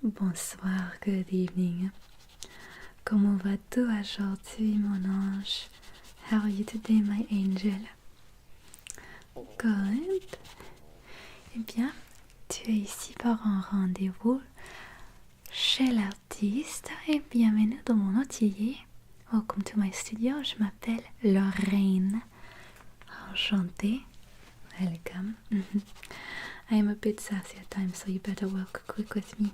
Bonsoir, good evening. Comment vas-tu aujourd'hui, mon ange? How are you today, my angel? Good. Eh bien, tu es ici pour un rendez-vous chez l'artiste et bienvenue dans mon atelier. Welcome to my studio. Je m'appelle Lorraine. Enchantée. Welcome. I am a bit sassy at times, so you better work quick with me.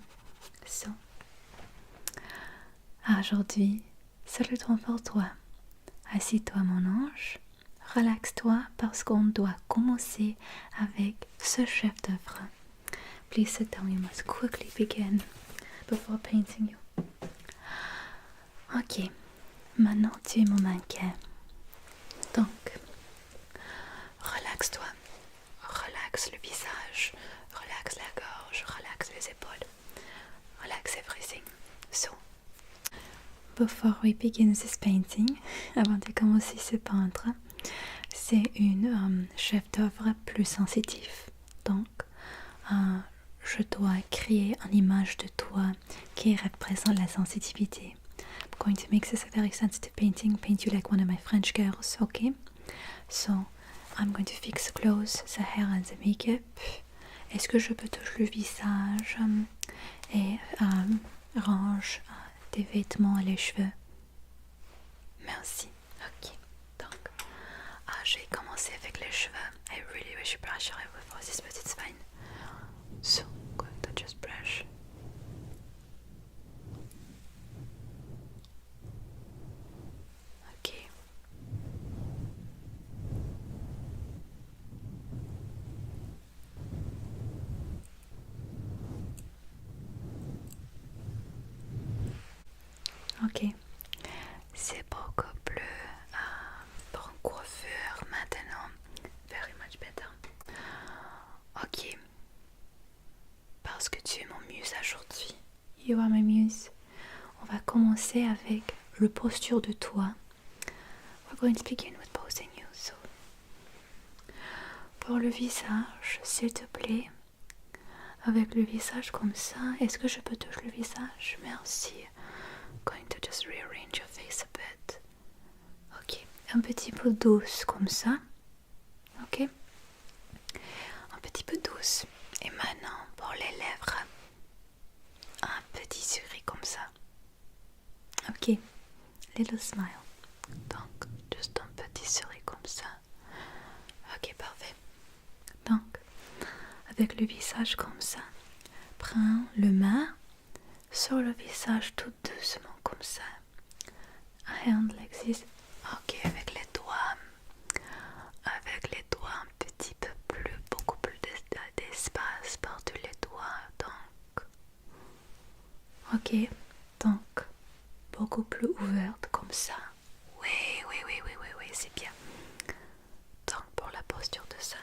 So, aujourd'hui, c'est le temps pour toi. Assis-toi, mon ange. Relaxe-toi parce qu'on doit commencer avec ce chef d'œuvre. Please sit down, we must quickly begin before painting you. Ok, maintenant tu es mon mannequin. Donc, relaxe-toi. Relaxe le visage, relaxe la gorge, relaxe les épaules. Relax everything. So, before we begin this painting, avant de commencer ce peintre, c'est une chef d'œuvre plus sensitive. Donc, je dois créer une image de toi qui représente la sensitivité. I'm going to make this a very sensitive painting, paint you like one of my French girls, okay? So, I'm going to fix clothes, the hair and the makeup. Est-ce que je peux toucher le visage et range des vêtements et les cheveux? Merci. Ok. Donc, je vais commencer avec les cheveux. I really wish you brush your hair before this, but it's fine. So, I'm going to just brush. Ok. Ok. C'est beaucoup plus pour un coiffeur maintenant. Very much better. Ok. Parce que tu es mon muse aujourd'hui. You are my muse. On va commencer avec le posture de toi. We're going to begin with posing you. So. Pour le visage, s'il te plaît. Avec le visage comme ça. Est-ce que je peux toucher le visage? Merci. Going to just rearrange your face a bit. Ok. Un petit peu douce comme ça. Ok. Un petit peu douce. Et maintenant, pour les lèvres, un petit sourire comme ça. Ok. Little smile. Donc, juste un petit sourire comme ça. Ok, parfait. Donc, avec le visage comme ça, prends le main sur le visage tout doucement comme ça. A hand like this. Ok, avec les doigts. Avec les doigts un petit peu plus, beaucoup plus d'espace par tous les doigts. Donc, ok. Donc, beaucoup plus ouverte comme ça. Oui, c'est bien. Donc, pour la posture de ça.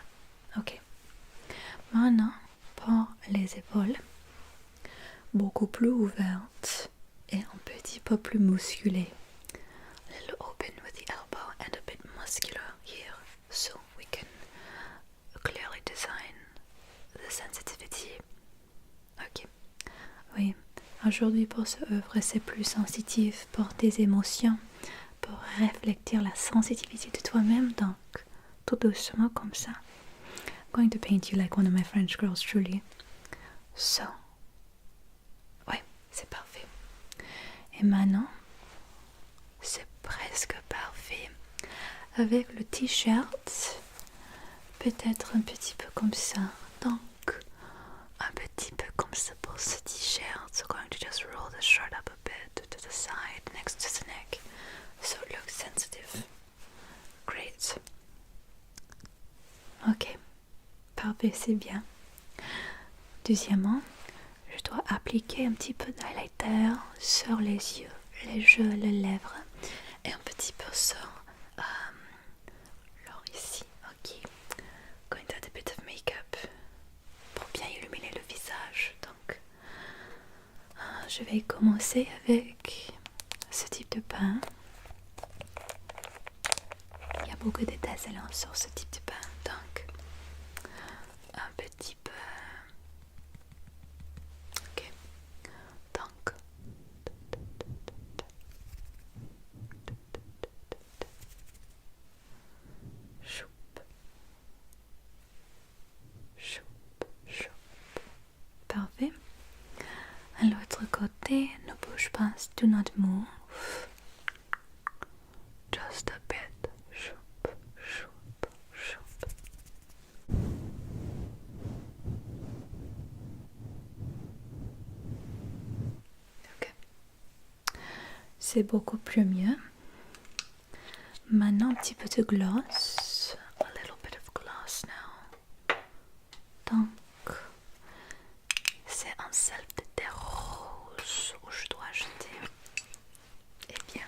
Ok. Maintenant, pour les épaules, beaucoup plus ouvertes et un petit peu plus musclées. A little open with the elbow and a bit muscular here, so we can clearly design the sensitivity. Ok. Oui. Aujourd'hui, pour ce œuvre, c'est plus sensitif pour tes émotions, pour refléter la sensitivité de toi-même, donc tout doucement comme ça. I'm going to paint you like one of my French girls, truly. So, ouais, c'est parfait. Et maintenant, c'est presque parfait. Avec le t-shirt, peut-être un petit peu comme ça. Donc, un petit peu comme ça pour ce t-shirt. So, going to just roll the shirt up a bit to the side, next to the neck, so it looks sensitive. Great. Ok. Parfait, c'est bien. Deuxièmement, je dois appliquer un petit peu d'highlighter sur les yeux, les yeux, les lèvres et un petit peu sur alors ici. Ok. Going to add a bit of makeup pour bien illuminer le visage. Donc, je vais commencer avec ce type de pain. Il y a beaucoup d'étincelants sur ce type de pain. Donc, un petit peu. Ok. Do not move. Just a bit. Shoop, shoop, shoop. Ok. C'est beaucoup plus mieux. Maintenant, un petit peu de gloss. A little bit of gloss now. Donc, c'est un sel de terre rose où je dois ajouter. Eh bien,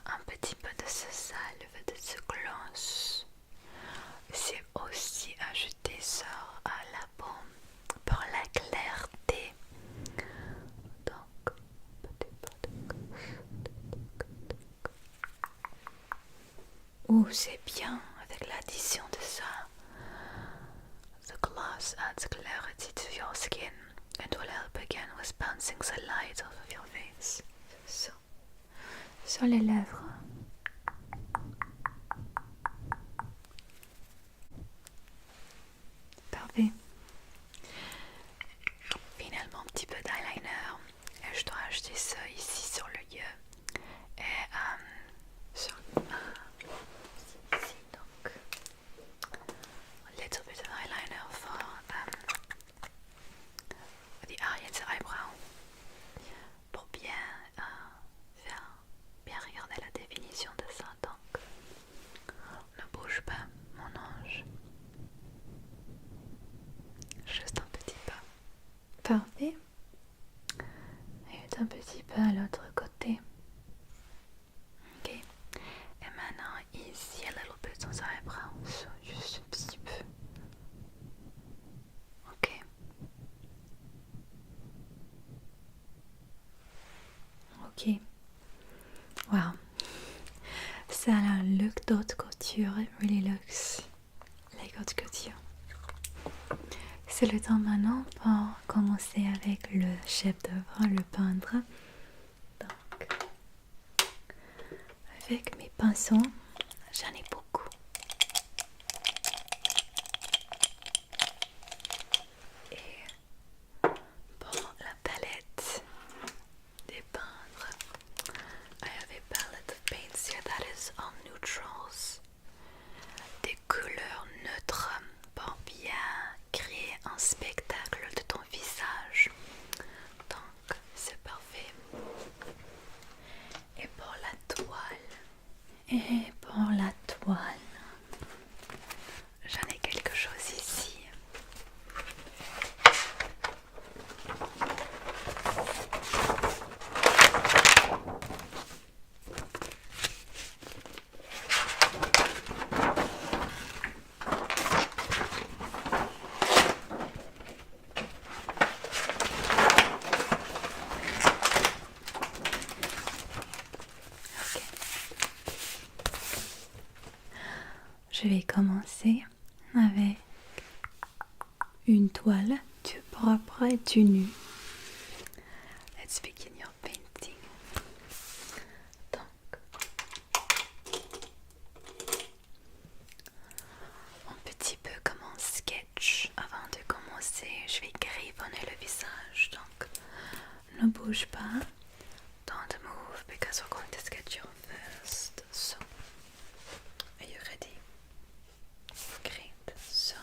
un petit peu de ce salve, de ce gloss. C'est aussi ajouter ça à la peau pour la clarté. Donc, petit peu de gloss. C'est bien avec l'addition de ça. The gloss adds clarity to your skin and will help again with bouncing the light off of your face. So, sur les lèvres. Parfait. Finalement, un petit peu d'eyeliner. Et je dois ajouter ça ici sur le yeux. Et sur ici, donc. A little bit of eyeliner for the Ariete eyebrow. Pour bien regarder la définition de ça. Donc, ne bouge pas, mon ange. Juste un petit peu. Parfait. Et un petit peu à l'autre côté. Ok. Et maintenant, ici, a little bit on the eyebrows. Juste un petit peu. Ok. Ok. Wow. Ça a un look d'haute couture. It really looks like haute couture. C'est le temps maintenant pour commencer avec le chef d'œuvre, le peindre. Donc, avec mes pinceaux, j'en ai beaucoup. Et pour la palette des peindres, I have a palette of paints here that is all neutrals. Des couleurs neutres pour bien créer un spectacle de ton visage. Donc c'est parfait. Et pour la toile, j'en ai quelque chose ici. Je vais commencer avec une toile du propre et du nu. Let's begin your painting. Donc, un petit peu comme un sketch. Avant de commencer, je vais griffonner le visage. Donc, ne bouge pas. Don't move because we're going to sketch you first. So, are you ready? Great. So,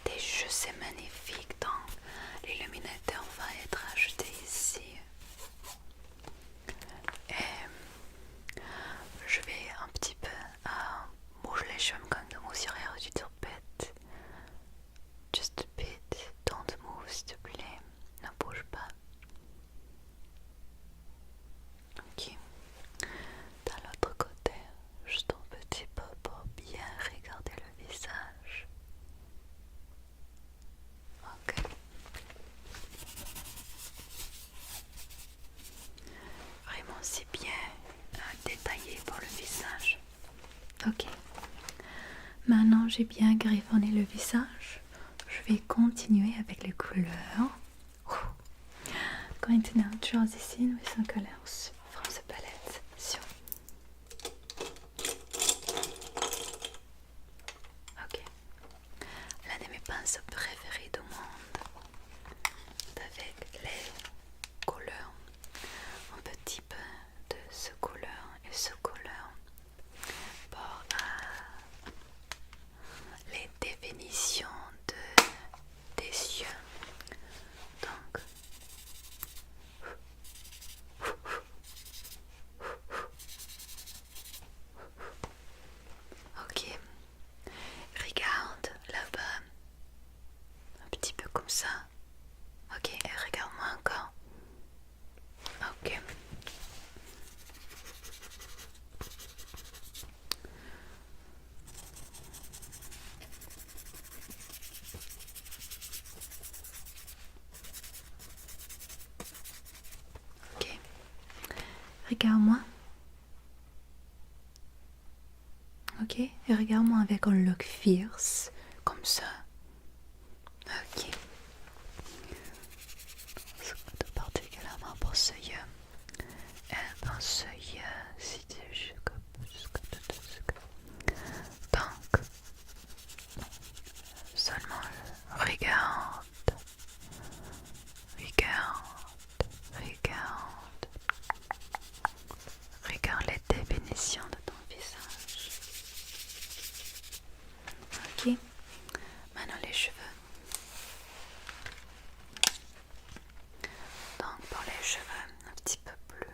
des jeux, c'est magnifique. Donc l'illuminateur va être ajouté ici. Et je vais un petit peu bouger les cheveux comme de mesure du toupette. Just a bit. Don't move, s'il te plaît. Ne bouge pas. Ok. De l'autre côté, juste un petit peu pour bien regarder le visage. Ok. Vraiment, c'est bien détaillé pour le visage. Ok. Maintenant, j'ai bien griffonné le visage. Je vais continuer avec les couleurs. Going to now draw this in with some colors from the palette. So. Ok. L'un de mes pinceaux préférés du monde. Avec les couleurs. Un petit peu de ce couleur et ce couleur. Pour les définitions des yeux. Donc, ok, regarde là-bas, un petit peu comme ça. Ok, et regarde-moi encore. Ok. Ok. Regarde-moi. Ok, et regarde-moi avec un look fierce, comme ça. Ok. C'est particulièrement pour ce yeux. Et dans ce yeux, si tu donc, seulement regarde, regarde les définitions de ton visage. Ok, maintenant les cheveux. Donc pour les cheveux un petit peu plus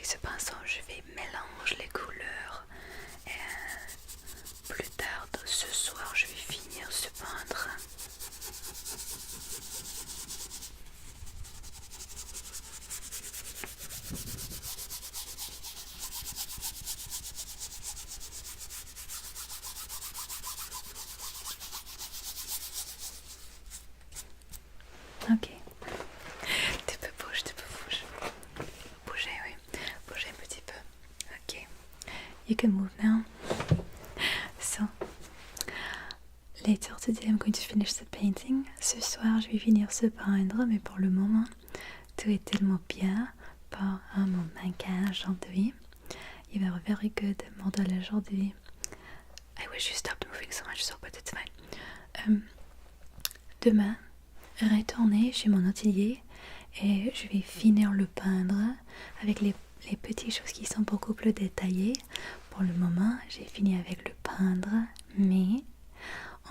avec ce pinceau, je vais mélanger les couleurs. Et plus tard, ce soir, je vais finir ce peindre. Ok. Tu peux bouger, bouger, oui. Bouger un petit peu. Ok. You can move now. So, later today I'm going to finish the painting. Ce soir, je vais finir ce peindre, mais pour le moment, tout est tellement bien par mon mannequin aujourd'hui. You are very good model aujourd'hui. I wish you stopped moving so much, so but it's fine. Demain, retourner chez mon atelier et je vais finir le peindre avec les petites choses qui sont beaucoup plus détaillées. Pour le moment, j'ai fini avec le peindre, mais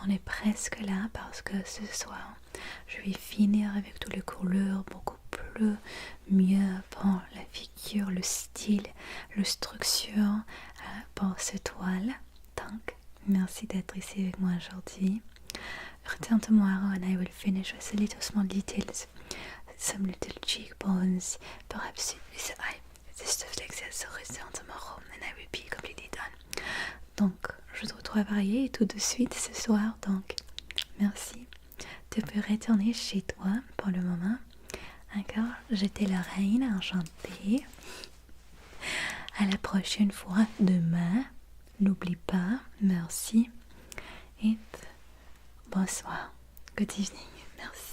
on est presque là parce que ce soir, je vais finir avec toutes les couleurs beaucoup plus mieux pour la figure, le style, la structure pour cette toile. Donc, merci d'être ici avec moi aujourd'hui. Return tomorrow and I will finish with the little small details, some little cheekbones, perhaps with the eye, this stuff like that. So return tomorrow and I will be completely done. Donc, je dois travailler tout de suite ce soir, donc merci. Tu peux retourner chez toi pour le moment. Encore, j'étais la reine enchantée. À la prochaine fois demain. N'oublie pas, merci. Et bonsoir. Good evening. Merci.